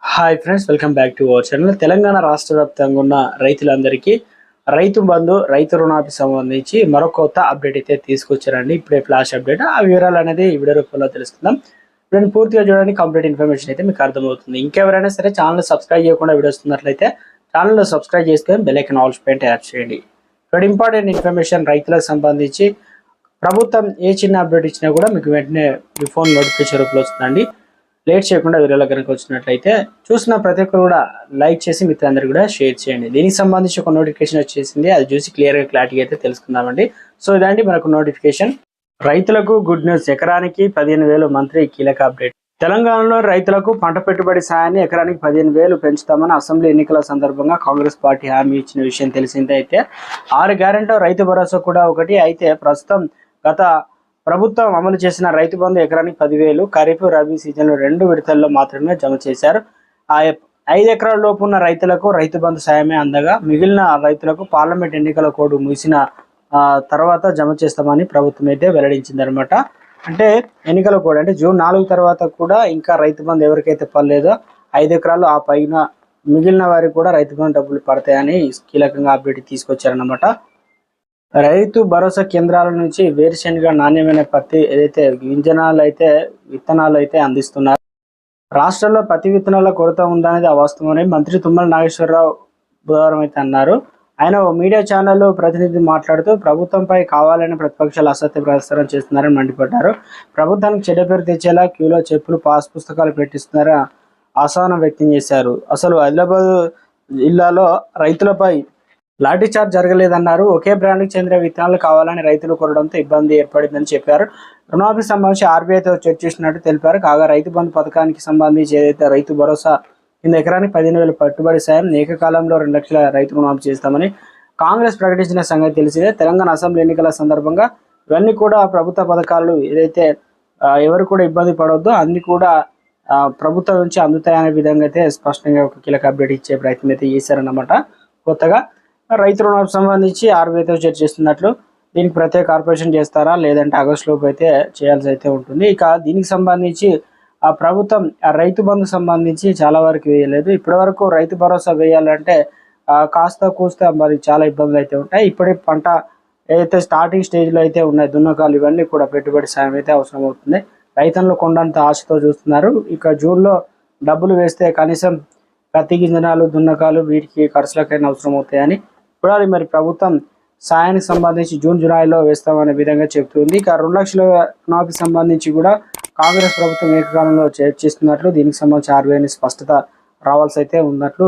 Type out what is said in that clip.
Hi friends, welcome back to our channel. Telangana రాష్ట్ర వ్యాప్తంగా ఉన్న రైతులందరికీ రైతు బంధు, రైతు రుణానికి సంబంధించి మరొక కొత్త అప్డేట్ అయితే తీసుకొచ్చారండి. ఇప్పుడే ఫ్లాష్ అప్డేట్. ఆ వివరాలు అనేది ఈ వీడియో రూపంలో తెలుసుకుందాం. ఇప్పుడు పూర్తిగా చూడండి, కంప్లీట్ ఇన్ఫర్మేషన్ అయితే మీకు అర్థమవుతుంది. ఇంకెవరైనా సరే ఛానల్ సబ్స్క్రైబ్ చేయకుండా వీడియో వస్తున్నట్లయితే ఛానల్ సబ్స్క్రైబ్ చేసుకొని బెల్ ఐకాన్ ఆల్ పైన ట్యాప్ చేయండి. ఇప్పుడు ఇంపార్టెంట్ ఇన్ఫర్మేషన్ రైతులకు సంబంధించి ప్రభుత్వం ఏ చిన్న అప్డేట్ ఇచ్చినా కూడా మీకు వెంటనే మీ ఫోన్ నోటిఫికేషన్ రూపంలో వస్తుందండి. లేట్ చేయకుండా వీడియోలో కనుక వచ్చినట్లయితే చూసిన ప్రతి ఒక్కరు కూడా లైక్ చేసి మిత్రులందరూ కూడా షేర్ చేయండి. దీనికి సంబంధించి ఒక నోటిఫికేషన్ వచ్చేసింది, అది చూసి క్లారిటీగా అయితే తెలుసుకుందామండి. సో ఇదండి మనకు నోటిఫికేషన్. రైతులకు గుడ్ న్యూస్, ఎకరానికి 15,000 మంత్రి కీలక అప్డేట్. తెలంగాణలో రైతులకు పంట పెట్టుబడి సాయాన్ని ఎకరానికి 15,000 పెంచుతామని అసెంబ్లీ ఎన్నికల సందర్భంగా కాంగ్రెస్ పార్టీ హామీ ఇచ్చిన విషయం తెలిసిందే. అయితే 6 గ్యారెంటీ రైతు భరోసా కూడా ఒకటి. అయితే ప్రస్తుతం గత ప్రభుత్వం అమలు చేసిన రైతు బంధు ఎకరానికి 10,000 ఖరీఫ్, రబీ సీజన్లో 2 విడతల్లో మాత్రమే జమ చేశారు. ఆ 5 ఎకరాల లోపు ఉన్న రైతులకు రైతు బంధు సాయమే అందగా మిగిలిన రైతులకు పార్లమెంట్ ఎన్నికల కోడ్ ముగిసిన తర్వాత జమ చేస్తామని ప్రభుత్వం అయితే వెల్లడించిందనమాట. అంటే ఎన్నికల కోడ్ అంటే జూన్ 4 తర్వాత కూడా ఇంకా రైతు బంధు ఎవరికైతే పడలేదో 5 ఎకరాలు ఆ పైన మిగిలిన వారికి కూడా రైతు బంధు డబ్బులు పడతాయని కీలకంగా అప్డేట్ తీసుకొచ్చారనమాట. రైతు భరోసా కేంద్రాల నుంచి వేరుశెనగ, నాణ్యమైన పత్తి ఏదైతే విత్తనాలు అయితే అందిస్తున్నారు. రాష్ట్రంలో పత్తి విత్తనాల కొరత ఉందనేది అవాస్తవమని మంత్రి తుమ్మల నాగేశ్వరరావు బుధవారం అయితే అన్నారు. ఆయన ఓ మీడియా ఛానల్ ప్రతినిధి మాట్లాడుతూ ప్రభుత్వంపై కావాలని ప్రతిపక్షాలు అసత్య ప్రచారం చేస్తున్నారని మండిపడ్డారు. ప్రభుత్వానికి చెడ్డ పేరు తెచ్చేలా క్యూలో చెప్పులు, పాస్ పుస్తకాలు పెట్టిస్తున్నారని అసహనం వ్యక్తం చేశారు. అసలు ఆదిలాబాద్ జిల్లాలో రైతులపై లాఠీ చార్జ్ జరగలేదన్నారు. ఒకే బ్రాండ్కి చెందిన విత్తనాలు కావాలని రైతులు కోరడంతో ఇబ్బంది ఏర్పడిందని చెప్పారు. రుణమాఫీకి సంబంధించి ఆర్బీఐతో చర్చిస్తున్నట్టు తెలిపారు. కాగా రైతు బంధు పథకానికి సంబంధించి ఏదైతే రైతు భరోసా కింద ఎకరానికి 15,000 పెట్టుబడి సాయం, ఏకకాలంలో 2 లక్షల రైతు రుణమాఫీ చేస్తామని కాంగ్రెస్ ప్రకటించిన సంగతి తెలిసిందే. తెలంగాణ అసెంబ్లీ ఎన్నికల సందర్భంగా ఇవన్నీ కూడా ప్రభుత్వ పథకాలు ఏదైతే ఎవరు కూడా ఇబ్బంది పడవద్దు, అన్ని కూడా ప్రభుత్వం నుంచి అందుతాయనే విధంగా అయితే స్పష్టంగా ఒక కీలక అప్డేట్ ఇచ్చే ప్రయత్నం అయితే చేశారన్నమాట. కొత్తగా రైతు రుణాలకు సంబంధించి ఆర్బీఐతో చర్చిస్తున్నట్లు, దీనికి ప్రత్యేక కార్పొరేషన్ చేస్తారా లేదంటే ఆగస్టు లోపు అయితే చేయాల్సి అయితే ఉంటుంది. ఇక దీనికి సంబంధించి ఆ ప్రభుత్వం రైతు బంధు సంబంధించి చాలా వరకు వేయలేదు. ఇప్పటి వరకు రైతు భరోసా వేయాలంటే కాస్త కూస్త మరి చాలా ఇబ్బందులు అయితే ఉంటాయి. ఇప్పుడే పంట ఏదైతే స్టార్టింగ్ స్టేజ్లో అయితే ఉన్నాయి, దున్నకాలు ఇవన్నీ కూడా పెట్టుబడి సాయం అయితే అవసరం అవుతుంది. రైతులు కొండంత ఆశతో చూస్తున్నారు. ఇక జూన్లో డబ్బులు వేస్తే కనీసం పత్తి గింజనాలు, దున్నకాలు వీటికి ఖర్చులకైనా అవసరం అవుతాయని చూడాలి. మరి ప్రభుత్వం సాయానికి సంబంధించి జూన్, జూలైలో వేస్తామనే విధంగా చెబుతుంది. ఇక 2 లక్షల రుణాలకు సంబంధించి కూడా కాంగ్రెస్ ప్రభుత్వం ఏకకాలంలో చర్చిస్తున్నట్లు, దీనికి సంబంధించి ఆర్బీఐని స్పష్టత రావాల్సి అయితే ఉన్నట్లు